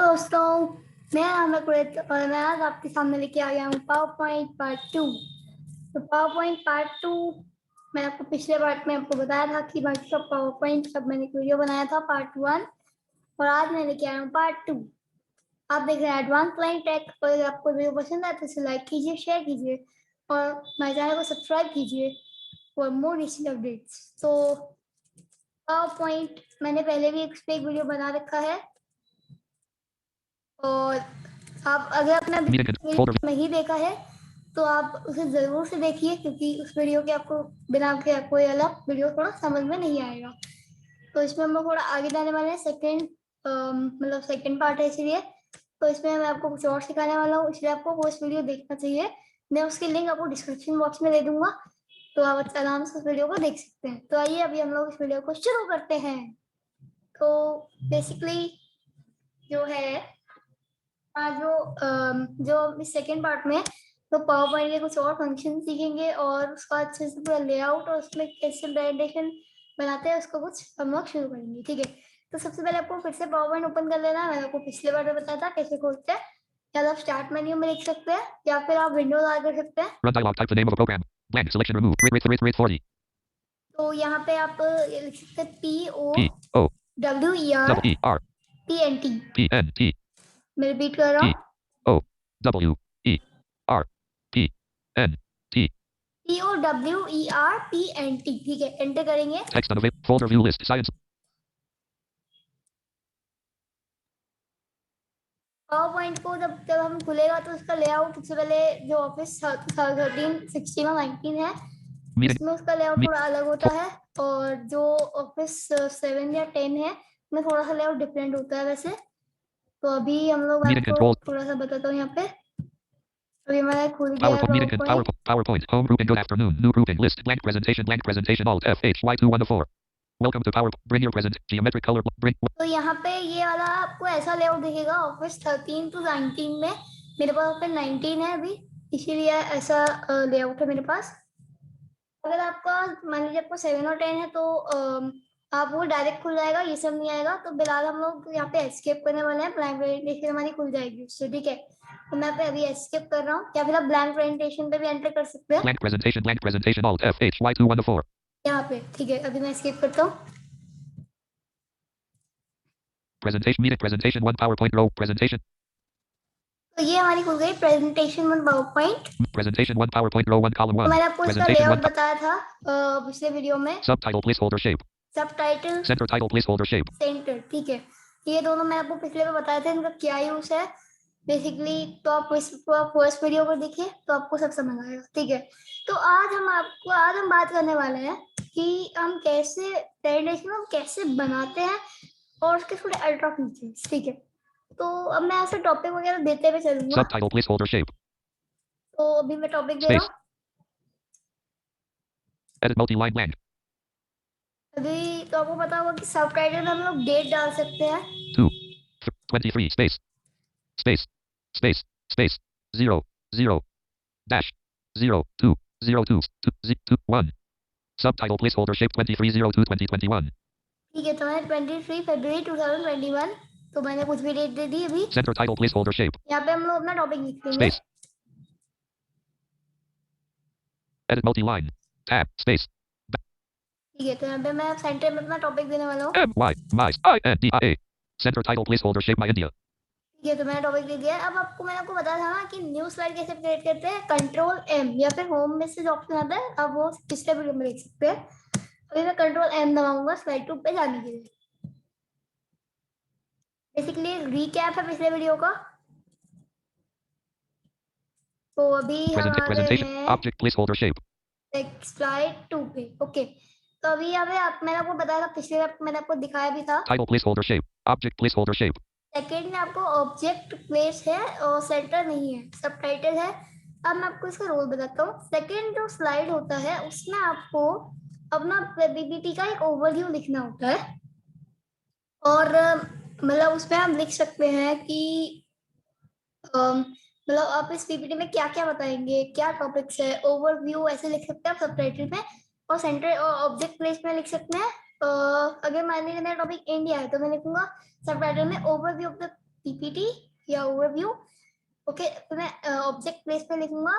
दोस्तों, मैं अमृत और मैं आज आपके सामने लेके आ गया हूँ पावर पॉइंट पार्ट 2। तो पावर पॉइंट पार्ट 2 मैं आपको पिछले पार्ट में आपको बताया था कि माइक्रोसॉफ्ट पावर पॉइंट का मैंने एक वीडियो बनाया था पार्ट 1 और आज मैं लेके आया हूँ पार्ट 2। आप देख रहे हैं एडवांस क्लाइंट टेक। और अगर आपको वीडियो पसंद आए तो इसे लाइक कीजिए, शेयर कीजिए और मेरे चैनल को सब्सक्राइब कीजिए फॉर मोर रिसेंट अपडेट्स। तो पावर पॉइंट मैंने पहले भी इस पे एक वीडियो बना रखा है और आप अगर आपने नहीं देखा है तो आप उसे ज़रूर से देखिए, क्योंकि उस वीडियो के आपको बिना के कोई अलग वीडियो थोड़ा समझ में नहीं आएगा। तो इसमें हम लोग थोड़ा आगे जाने वाले हैं। सेकंड पार्ट है, इसलिए तो इसमें मैं आपको कुछ और सिखाने वाला हूँ, इसलिए आपको वो इस वीडियो देखना चाहिए। मैं उसकी लिंक आपको डिस्क्रिप्शन बॉक्स में दे दूंगा, तो आप आराम से उस वीडियो को देख सकते हैं। तो आइए अभी हम लोग इस वीडियो को शुरू करते हैं। तो बेसिकली जो है जो इस सेकेंड पार्ट में तो पावर पॉइंट के कुछ और फंक्शन सीखेंगे और उसका अच्छे से पूरा लेआउट और उसमें कैसे प्रेजेंटेशन बनाते हैं उसको कुछ हम लोग शुरू करेंगे। ठीक है, तो सबसे पहले आपको फिर से पावर पॉइंट ओपन कर लेना है। मैंने आपको पिछले बार में बताया था कैसे खोलते हैं। या तो आप स्टार्ट मेन्यू में लिख सकते हैं या फिर आप विंडोज आ कर सकते हैं। Run dialog. Type the name of a program. Blank. Selection removed. Rate 40. तो यहाँ पे आप ये लिख सकते हैं P O double E R POWERPNT। P N T मैं रिपीट कर रहा P हूँ, O W E R P N T. POWERPNT। ठीक है, एंटर करेंगे। Text unavailable. Folder view list. Science. Power point को जब जब हम खुलेगा तो उसका लेआउट सबसे पहले जो ऑफिस 13, 16 और 19 है Meeting. इसमें उसका लेआउट थोड़ा अलग होता है, और जो ऑफिस 7 या 10 है उसमें थोड़ा सा लेआउट डिफरेंट होता है वैसे। तो अभी हम लोग Meeting आपको control. थोड़ा सा बताता हूँ यहाँ पे। अभी मैंने खुल गया है PowerPoint. Meeting. Power point. PowerPoint. Home grouping. Good afternoon. New grouping list. Blank presentation. Blank presentation. Alt F H Y 214. Welcome to PowerPoint. Bring your present. Geometric color. Bring. तो यहाँ पे ये वाला आपको ऐसा लेआउट दिखेगा ऑफिस 13 to 19 में। मेरे पास ऑफिस 19 है अभी, इसीलिए ऐसा लेआउट है मेरे पास। अगर आपका मान लीजिए आपको 7 और 10 है तो आप वो डायरेक्ट खुल जाएगा, ये सब नहीं आएगा। तो फिलहाल हम लोग यहाँ पे एस्केप करने वाले हैं, ब्लैंक प्रेजेंटेशन हमारी खुल जाएगी उससे। ठीक है, तो मैं पे अभी एस्केप कर रहा हूँ, या फिर आप ब्लैंक प्रेजेंटेशन पे भी एंटर कर सकते हैं। Blank presentation. Blank presentation. Alt F H Y 214. यहाँ पे ठीक है, अभी मैं एस्केप करता हूँ। Presentation. Meeting. Presentation 1. PowerPoint row. Presentation. तो ये हमारी खुल गई presentation 1 power point. Presentation 1. PowerPoint row 1 column तो 1. मैंने आपको इसका Presentation लेआउट 1. बताया था पिछले वीडियो में। Subtitle placeholder shape. Subtitle, Center title placeholder shape. Centre. ठीक है, ये दोनों मैं आपको पिछले में बताया था, इनका क्या यूज है बेसिकली। तो आप फर्स्ट वीडियो को देखिए तो आपको सब समझ आएगा। ठीक है, तो आज हम बात करने वाले हैं कि हम कैसे प्रेजेंटेशन हम कैसे बनाते हैं और उसके थोड़े अल्ट्रा फीचर्स। ठीक है, तो अब मैं ऐसे टॉपिक वगैरह देते हुए चलूंगा। Subtitle placeholder shape. तो अभी मैं टॉपिक दे रहा हूँ। Edit multi-line blank. अभी तो आपको पता होगा कि सबटाइटल में हम लोग डेट डाल सकते हैं। 2 23 space 0 0 dash 0 2 0 2 2 1. Subtitle placeholder shape 23/02/2021. ठीक है, तो मैं 23 फरवरी 2021, तो मैंने कुछ भी डेट दे दी अभी। Center title placeholder shape. यहाँ पे हम लोग अपना टॉपिक लिख लेंगे। Space. Edit multi-line. Tab. Space. ठीक है, तो यहाँ पे मैं सेंटर में अपना टॉपिक देने वाला हूँ। MY. MICE. INDIA. Center title placeholder shape My India. ठीक है, तो मैंने टॉपिक लिख दिया। अब मैंने आपको बताया था ना कि न्यू स्लाइड कैसे क्रिएट करते हैं। कंट्रोल M या फिर होम में से जो ऑप्शन आता है आप वो पिछले वीडियो में देख सकते हैं। अभी मैं कंट्रोल M दबाऊंगा स्लाइड 2 पे जाने के लिए। बेसिकली रिकैप है पिछले वीडियो का। तो अभी Presentation. Object placeholder shape. Slide 2 पे। ओके, तो अभी यहाँ पे मैंने आपको बताया था पिछले मैंने आपको दिखाया भी था। Title placeholder shape. Object placeholder shape. Second में आपको ऑब्जेक्ट प्लेस है और सेंटर नहीं है, सबटाइटल है। अब मैं आपको इसका रोल बताता हूँ। सेकेंड जो स्लाइड होता है उसमें आपको अपना पीपीटी का एक ओवरव्यू लिखना होता है, और मतलब उसमें आप लिख सकते हैं कि मतलब आप इस पीपीटी में क्या क्या बताएंगे, क्या टॉपिक्स है, ओवरव्यू ऐसे लिख सकते हैं आप सबटाइटल में। और सेंटर और ऑब्जेक्ट प्लेस में लिख सकते हैं। अगर मान लीजिए मेरा टॉपिक इंडिया है तो मैं लिखूंगा सबटाइटल में ओवरव्यू ऑफ द पीपीटी या ओवरव्यू। ओके, तो मैं ऑब्जेक्ट प्लेस पे लिखूंगा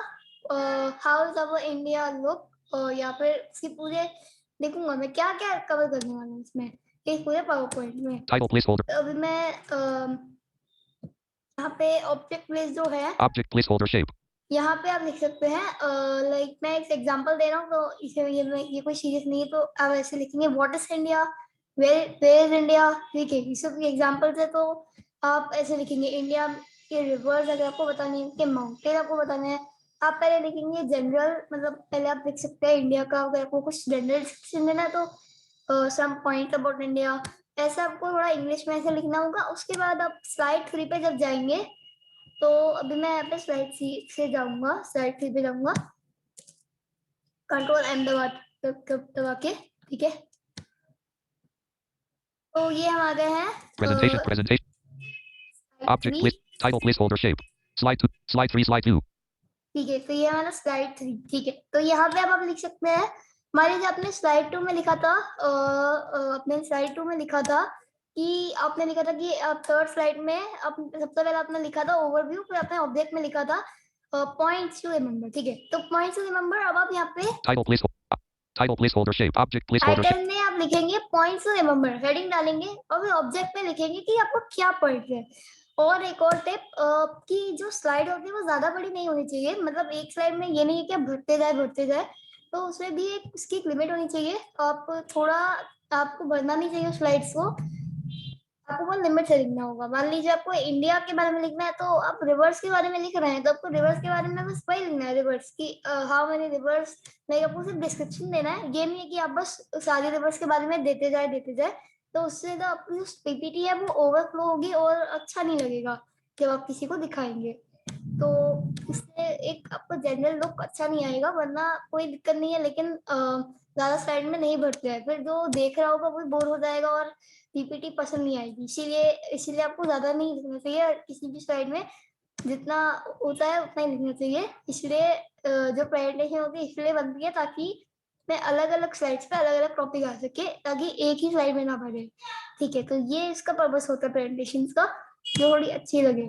how is our India look, या फिर इसकी पूरे लिखूंगा मैं क्या क्या कवर करने वाला हूँ इसमें, इस पूरे पावर पॉइंट में। Title placeholder. तो अभी मैं यहाँ पे ऑब्जेक्ट प्लेस जो है, Object placeholder shape. यहाँ पे आप लिख सकते हैं, लाइक मैं एक एग्जांपल दे रहा हूँ, तो इसे ये कोई सीरियस नहीं है, तो आप ऐसे लिखेंगे what is India, where is India. ठीक है, ये सब एग्जांपल्स है, तो आप ऐसे लिखेंगे इंडिया के रिवर्स अगर आपको बताने हैं, के माउंटेन आपको बताने हैं, आप पहले लिखेंगे जनरल, मतलब पहले आप लिख सकते हैं इंडिया का, अगर आपको कुछ जनरल डिस्क्रिप्शन देना है तो सम पॉइंट अबाउट इंडिया, ऐसा आपको थोड़ा इंग्लिश में ऐसे लिखना होगा। उसके बाद आप स्लाइड 3 पे जब जाएंगे, तो अभी मैं यहाँ पे स्लाइड 3 से जाऊंगा, स्लाइड 3 पे जाऊंगा, कंट्रोल एम दबा के। ठीक है, तो ये हम आ गए हैं Presentation. Object place. Title placeholder shape. Slide 2. Slide 3. Slide 2. ठीक है, तो ये हमारा स्लाइड 3। ठीक है, तो यहाँ पे अब आप लिख सकते हैं, मान लीजिए आपने स्लाइड 2 में लिखा था, आपने स्लाइड 2 में लिखा था कि आपने लिखा था कि थर्ड स्लाइड में आप सबसे पहले आपने लिखा था ओवरव्यू, फिर आपने ऑब्जेक्ट में लिखा था पॉइंट्स टू रिमेंबर। ठीक है, तो पॉइंट्स टू रिमेंबर, अब आप यहाँ पे Title placeholder shape. Object placeholder shape. Title में आप लिखेंगे पॉइंट्स टू रिमेंबर, हेडिंग डालेंगे, और फिर ऑब्जेक्ट में लिखेंगे कि आपको क्या पॉइंट है। और एक और टिप कि जो स्लाइड होती है वो ज्यादा बड़ी नहीं होनी चाहिए, मतलब एक स्लाइड में ये नहीं है कि आप भरते जाए, तो उसमें भी एक इसकी एक लिमिट होनी चाहिए। आप थोड़ा, आपको भरना नहीं चाहिए स्लाइड्स को, आपको वो लिमिट से लिखना होगा। मान लीजिए आपको इंडिया के बारे में लिखना है, तो आप रिवर्स के बारे में लिख रहे हैं, तो आपको रिवर्स के बारे में बस वही लिखना है, रिवर्स की हाउ मेनी रिवर्स, नहीं आपको सिर्फ डिस्क्रिप्शन देना है। ये नहीं है कि आप बस सारे रिवर्स के बारे में देते जाए, तो उससे तो आपकी जो पीपीटी है वो ओवरफ्लो होगी और अच्छा नहीं लगेगा जब आप किसी को दिखाएंगे, तो इससे एक आपको जनरल लुक अच्छा नहीं आएगा। वरना कोई दिक्कत नहीं है, लेकिन ज्यादा स्लाइड में नहीं भरते हैं, फिर जो देख रहा होगा वो बोर हो जाएगा और पीपीटी पसंद नहीं आएगी। इसीलिए आपको ज्यादा नहीं लिखना चाहिए, किसी भी स्लाइड में जितना होता है उतना ही लिखना चाहिए। इसलिए जो प्रेजेंटेशन होती है इसलिए बनती है, ताकि मैं अलग अलग स्लाइड्स पे अलग अलग टॉपिक आ सके, ताकि एक ही स्लाइड में ना भरे। ठीक है, तो ये इसका पर्पस होता है प्रेजेंटेशन का, जो थोड़ी अच्छी लगे।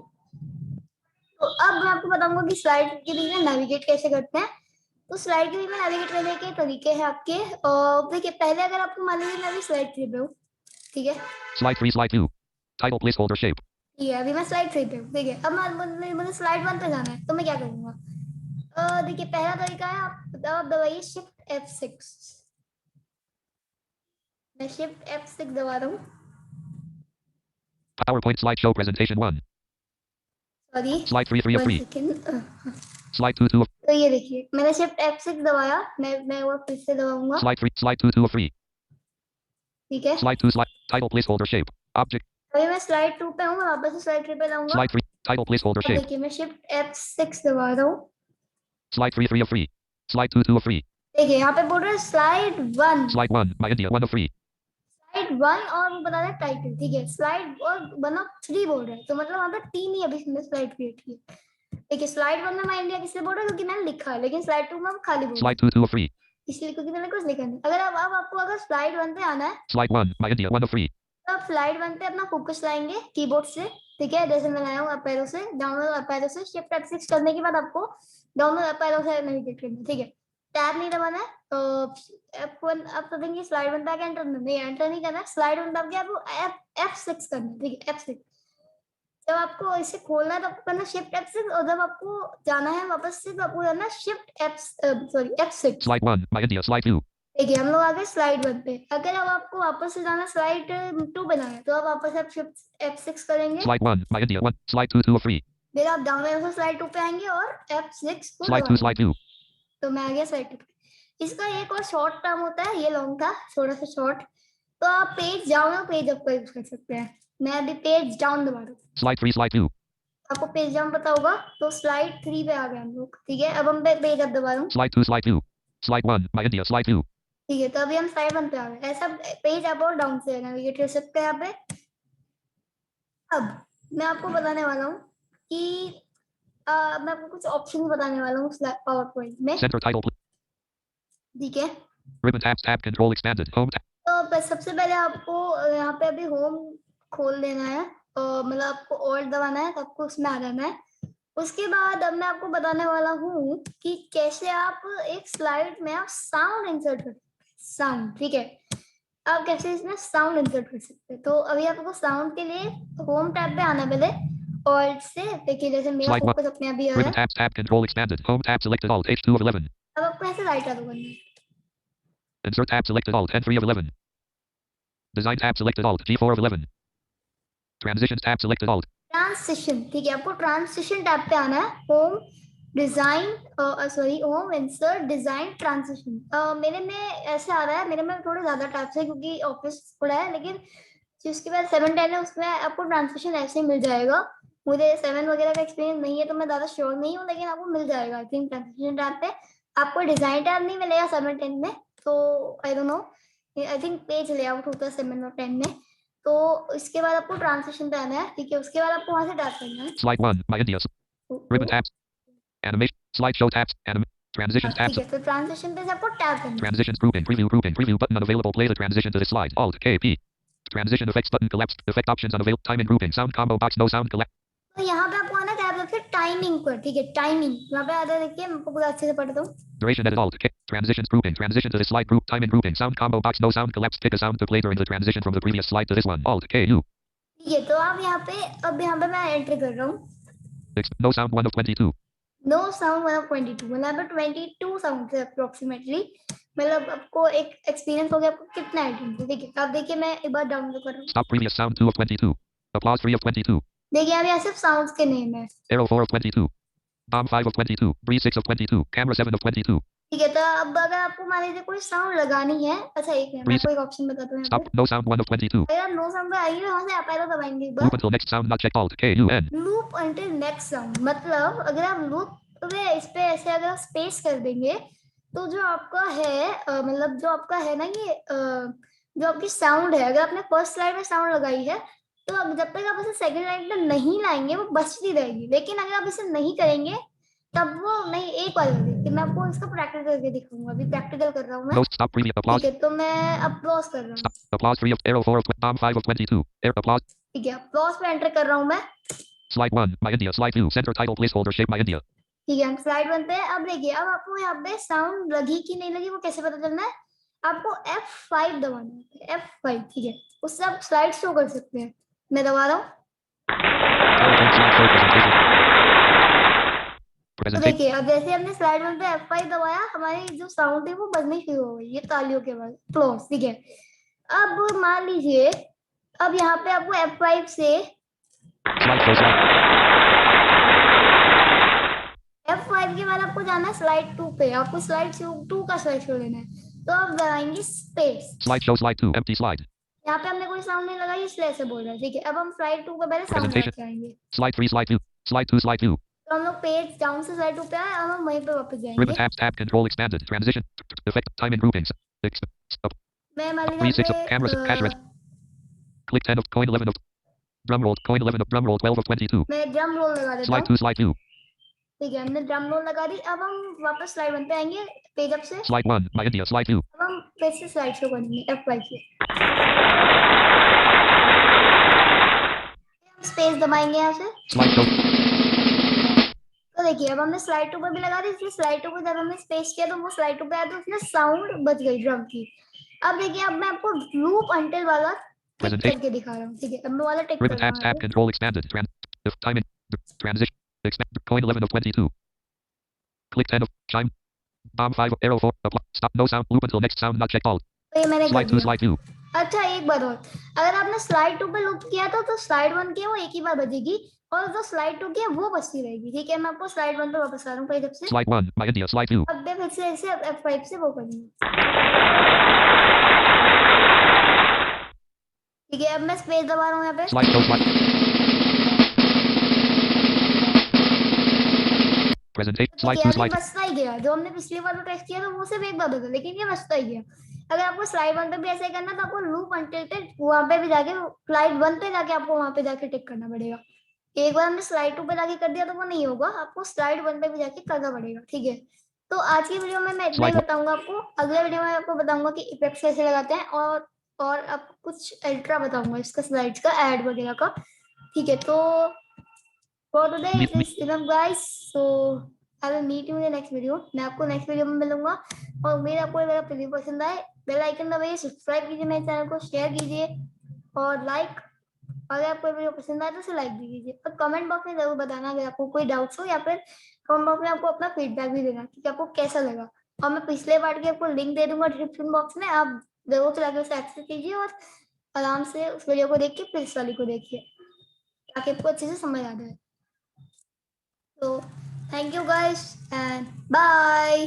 तो अब मैं आपको बताऊंगा कि स्लाइड के बीच में नेविगेट कैसे करते हैं। तो स्लाइड के बीच में नेविगेट करने के तरीके हैं आपके, देखिए पहले अगर आपको मान लीजिए मैं अभी स्लाइड 3 पे हूँ, ठीक है, Slide 3. Slide 2. Title placeholder shape. ठीक है, अभी मैं स्लाइड 3 पे हूँ। ठीक है, अब मुझे स्लाइड 1 पे जाना है, तो मैं क्या करूंगा, देखिए पहला तरीका है, आप दबाइए शिफ्ट F6। मैं शिफ्ट F6 दबा रहा हूँ, PowerPoint slideshow presentation 1. Sorry Slide 3. 3 of 3. Second. Slide 2. 2 of. तो ये देखिए मैंने शिफ्ट F6 दबाया, मैं वो फिर से दबाऊंगा। Slide 3. Slide 2. 2 of 3. ठीक है, Slide 2. Slide. Title placeholder shape. Object. अभी मैं स्लाइड 2 पे हूँ, मैं वापस से स्लाइड 3 पे जाऊंगा। Slide 3. Title placeholder अब shape. देखिए मैं शिफ्ट F6 दबा रहा हूँ, Slide 3. 3 of 3. Slide 2. 2 of 3. देखिए यहाँ पे बोल रहा है slide 1, Slide 1. My India 1 of 3. Slide 1, और वो बता रहा है टाइटल। ठीक है, स्लाइड और 1 ऑफ 3 बोल रहा है, तो मतलब वहाँ पे 3 ही अभी स्लाइड क्रिएट की। देखिए स्लाइड 1 में मैं इंडिया किससे बोल रहा है, क्योंकि मैंने लिखा है, लेकिन स्लाइड 2 में खाली बोल रहा Slide 2. 2 of 3. है, इसलिए क्योंकि मैंने कुछ लिखा नहीं। अगर अब आपको अगर स्लाइड 1 पे आना है, Slide 1. My India 1 of 3. तो आप स्लाइड 1 पे अपना फोकस लाएंगे कीबोर्ड से। ठीक है, जैसे मैं लाया हूँ अप एरो से, डाउन अप एरो से, शिफ्ट F6 करने के बाद आपको डाउन अप एरो से नेविगेट करना है। ठीक है, टैब नहीं दबाना है, तो F1 आप तो देंगे, स्लाइड 1 पे आके एंटर नहीं, एंटर नहीं करना है, स्लाइड 1 दबा के आपको F6 करना है। ठीक है, F6। जब आपको इसे खोलना है तो आपको करना शिफ्ट F6, और जब आपको जाना है वापस से तो आपको करना shift F6। Slide 1. My India. Slide 2. देखिए हम लोग आ गए स्लाइड 1 पे। अगर अब आपको वापस से जाना स्लाइड 2 पे जाना है, तो आप वापस आप शिफ्ट F6 करेंगे, Slide 1. My India 1. Slide 2. 2 of 3. फिर आप डाउन एरो से स्लाइड 2 पे आएंगे और F6 को Slide 2. Slide 2. तो मैं आ गया स्लाइड 2 पे। इसका एक और शॉर्ट टर्म होता है, ये लॉन्ग था, थोड़ा सा शॉर्ट, तो आप पेज डाउन और पेज अप का यूज कर सकते हैं। मैं अभी पेज डाउन दबा रहा हूँ, Slide 3. Slide 2. आपको पेज डाउन पता होगा, तो स्लाइड 3 पे आ गए हम लोग। ठीक है, अब हम पेज अप दबा रहा हूँ। Slide 2. Slide 2. Slide 1. My India. Slide 2. ठीक है, तो अभी हम स्लाइड 1 पे आ गए। ऐसा पेज अप और डाउन से नेविगेट कर सकते हैं यहाँ पे। अब मैं आपको बताने वाला हूँ कि मैं आपको कुछ ऑप्शन बताने वाला हूँ पावर पॉइंट में। Center title. ठीक है, Ribbon tabs. Tab control expanded. Home tab. तो बस सबसे पहले आपको यहाँ पे अभी होम खोल देना है। मतलब आपको ऑल्ट दबाना है तो आपको उसमें आ जाना है। उसके बाद अब मैं आपको बताने वाला हूँ कि कैसे आप एक स्लाइड में आप साउंड इंसर्ट कर साउंड, ठीक है, आप कैसे इसमें साउंड इंसर्ट कर सकते हैं। तो अभी आपको साउंड के लिए होम टैब पे आना पहले, ऑल्ट से देखिए जैसे मेरा Slide 1. फोकस अपने अभी Ribbon है। tabs. Tab control expanded. Home tab selected Alt H2 of 11. अब आपको ऐसे राइट एरो करना है। Insert tab selected Alt N3 of 11. Design tab selected Alt G4 of 11. Transitions tab selected Alt. Transition, ठीक है, आपको ट्रांसिशन टैब पे आना है। Home design, sorry, home insert design transition. मेरे में ऐसे आ रहा है, मेरे में थोड़े ज्यादा टैब्स है क्योंकि ऑफिस थोड़ा है, लेकिन जिसके बाद 7-10 है उसमें आपको ट्रांसिशन ऐसे ही मिल जाएगा। मुझे 7 वगैरह का एक्सपीरियंस नहीं है तो मैं ज्यादा श्योर नहीं हूँ, लेकिन आपको मिल जाएगा आई थिंक ट्रांसिशन टैब पे। आपको डिजाइन टैब नहीं मिलेगा 7-10 में, तो I don't know, I think page layout होता है 7 और 10 में। तो इसके बाद आपको ट्रांसिशन पे आना है, ठीक है, उसके बाद आपको वहां से टैप करना है। Slide 1. My India. Ribbon tabs. Animation. Slideshow tabs. Transitions tabs. ठीक है, तो ट्रांसिशन पे से आपको टैप करना है। Transitions grouping. Preview button unavailable. Play the transition to this slide. Alt K P. Transition effects button collapsed. Effect options unavailable. Timing grouping. Sound combo box. No sound collapse. तो यहाँ पे आपको आना टैब रखिए timing पर, ठीक है, timing यहाँ पे आता है, देखिए मैं आपको पूरा अच्छे से पढ़ता हूँ। Duration edit Alt K. Transitions grouping. Transition to this slide group. Timing grouping. Sound combo box. No sound collapse. Pick a sound to play during the transition from the previous slide to this one. Alt K U. ठीक है, तो आप यहाँ पे, अब यहाँ पे मैं एंट्री कर रहा हूँ No sound 1 of 22. No sound 1/22, मतलब 22 साउंड है अप्रोक्सीमेटली। मतलब आपको एक एक्सपीरियंस हो गया आपको कितना आइटम है, ठीक है। अब देखिए मैं एक बार डाउनलोड कर रहा हूँ। Stop previous sound 2 of 22. Applause 3 of 22. देखिए अब यहाँ सिर्फ साउंड्स के नेम है, Arrow 4 of 22. Bomb 5 of 22. Breeze 6 of 22. Camera 7 of 22. ठीक है। तो अब अगर आपको मान लीजिए कोई साउंड लगानी है, अच्छा एक मिनट मैं आपको एक ऑप्शन बताता हूँ यहाँ Stop. पे। No sound 1 of 22. अगर नो साउंड पे आएगी वहां से आप एरो दबाएंगे एक Loop bar. until next sound not checked. Alt K U N. Loop until next sound, मतलब अगर आप लूप में इस पे ऐसे अगर आप स्पेस कर देंगे तो जो आपका है मतलब जो आपका है ना ये जो आपकी साउंड है, अगर आपने फर्स्ट स्लाइड में साउंड लगाई है तो अब जब तक आप इसे सेकंड स्लाइड में नहीं लाएंगे वो बचती रहेगी। लेकिन अगर आप इसे नहीं करेंगे तब वो नहीं, एक बार देखिए मैं आपको इसका प्रैक्टिस करके दिखाऊंगा, अभी प्रैक्टिकल कर रहा हूँ मैं। No stop previous ठीक applause. है, तो मैं अप्लॉज कर रहा हूँ। Stop. Applause 3 of arrow 4 of bomb 5 of 22. Air applause. ठीक है, अप्लॉज पे एंटर कर रहा हूँ मैं। Slide 1. My India. Slide 2. Center title placeholder shape My India. ठीक है, हम स्लाइड बनते हैं। अब देखिए अब आपको यहाँ पे साउंड लगी कि नहीं लगी वो कैसे पता चलना है, आपको F5 दबाना है, F5, ठीक है, उससे आप स्लाइड शो कर सकते हैं। मैं दबा रहा हूँ, PowerPoint slideshow presentation. तो Presentation. देखिए अब जैसे हमने स्लाइड वन पे F5 दबाया हमारी जो साउंड है वो बजनी शुरू हो गई, ये तालियों के बाद क्लोज, ठीक है। अब मान लीजिए अब यहाँ पे आपको F5 से Slideshow slide. F5 के बाद आपको जाना है स्लाइड 2 पे, आपको स्लाइड 2 का स्लाइड शो लेना है, तो आप दबाएंगे space. Slideshow slide 2. Empty slide. यहाँ पे हमने कोई साउंड नहीं लगाई इसलिए ऐसे बोल रहा है, ठीक है। अब हम स्लाइड 2 पे पहले साउंड लगा Presentation. के आएंगे, Slide 3 slide 2. Slide 2 slide 2. तो हम लोग पेज डाउन से स्लाइड 2 पे आए, अब हम वहीं पे वापस Ribbon जाएंगे। tab control expanded. Transition. Effect timing groupings. Stop. मैं मान 3 6 of लीजिए cameras. Cash rest. अपने Click 10 of coin 11 of drum roll. Coin 11 of drum roll 12 of 22. मैं ड्रम रोल लगा देता Slide हूँ, 2 slide 2. ठीक है, हमने ड्रम रोल लगा दी। अब हम वापस स्लाइड 1 पे आएंगे पेज अप से, Slide 1. My India. Slide 2. अब हम फिर से स्लाइड शो करेंगे F5 से, स्पेस दबाएंगे यहाँ से। Slideshow. तो देखिए अब हमने स्लाइड 2 पे भी लगा दी, इसलिए स्लाइड 2 पे जब हमने स्पेस किया तो वो स्लाइड 2 पे आया तो उसमें साउंड बच गई ड्रम की। अब देखिए अब मैं आपको लूप अंटिल वाला टिक Presentation. करके दिखा रहा हूँ, ठीक है, अब मैं वाला टिक कर Ribbon रहा tabs हूँ tab यहाँ पे। control expanded. Timing. Transition. Expand. Coin 11 of 22. Click 10 of chime. Bomb 5 arrow 4. Apply. Stop. No sound. Loop until next sound not checked. Alt. तो ये मैंने कर Slide 2 दिया। slide 2. अच्छा एक बात और, अगर आपने स्लाइड 2 पे लूप किया था तो स्लाइड 1 की है वो एक ही बार बजेगी और जो स्लाइड 2 की है वो बजती रहेगी, ठीक है। मैं आपको स्लाइड 1 पे वापस आ रहा हूँ पेज अप से। Slide 1. My India. Slide 2. अब मैं फिर से ऐसे F5 से वो करूंगी, ठीक है। अब मैं स्पेस दबा रहा हूँ यहाँ पे, Slideshow slide. Presentation. Slide देखिए 2 अभी slide. बचता ही गया, जो हमने पिछली बार में टेस्ट किया था वो सिर्फ एक बार बदला, लेकिन ये बचता ही गया। अगर आपको स्लाइड 1 पे भी ऐसे करना तो आपको लूप अंटिल पे वहां पे भी जाके स्लाइड 1 पे जाके आपको वहां पे जाके टिक करना पड़ेगा। एक बार हमने स्लाइड 2 पे जाके कर दिया तो वो नहीं होगा, आपको स्लाइड 1 पे भी जाके करना पड़ेगा, ठीक है। तो आज की वीडियो में मैं इतना ही Slide 1. बताऊंगा आपको, अगले वीडियो में आपको बताऊंगा कि इफेक्ट्स कैसे लगाते हैं और अब कुछ अल्ट्रा बताऊंगा इसका, स्लाइड्स का ऐड वगैरह का। ठीक है, तो for today Meet it is enough guys, so I will meet you in the next video. मैं आपको नेक्स्ट वीडियो में मिलूंगा, और उम्मीद आपको मेरा वीडियो पसंद आए। बेल आइकन दबाइए, सब्सक्राइब कीजिए मेरे चैनल को, शेयर कीजिए और लाइक, अगर आपको वीडियो पसंद आए तो उसे लाइक भी कीजिए, और कमेंट बॉक्स में जरूर बताना अगर आपको कोई डाउट्स हो, या फिर कमेंट बॉक्स में आपको अपना फीडबैक भी देना कि आपको कैसा लगा। और मैं पिछले पार्ट की आपको लिंक दे दूंगा डिस्क्रिप्शन बॉक्स में, आप जरूर से जाकर उसे एक्सेस कीजिए और आराम से उस वीडियो को देख के फिर इस वाली को देखिए, ताकि आपको अच्छे से समझ आ जाए। तो thank you guys and bye.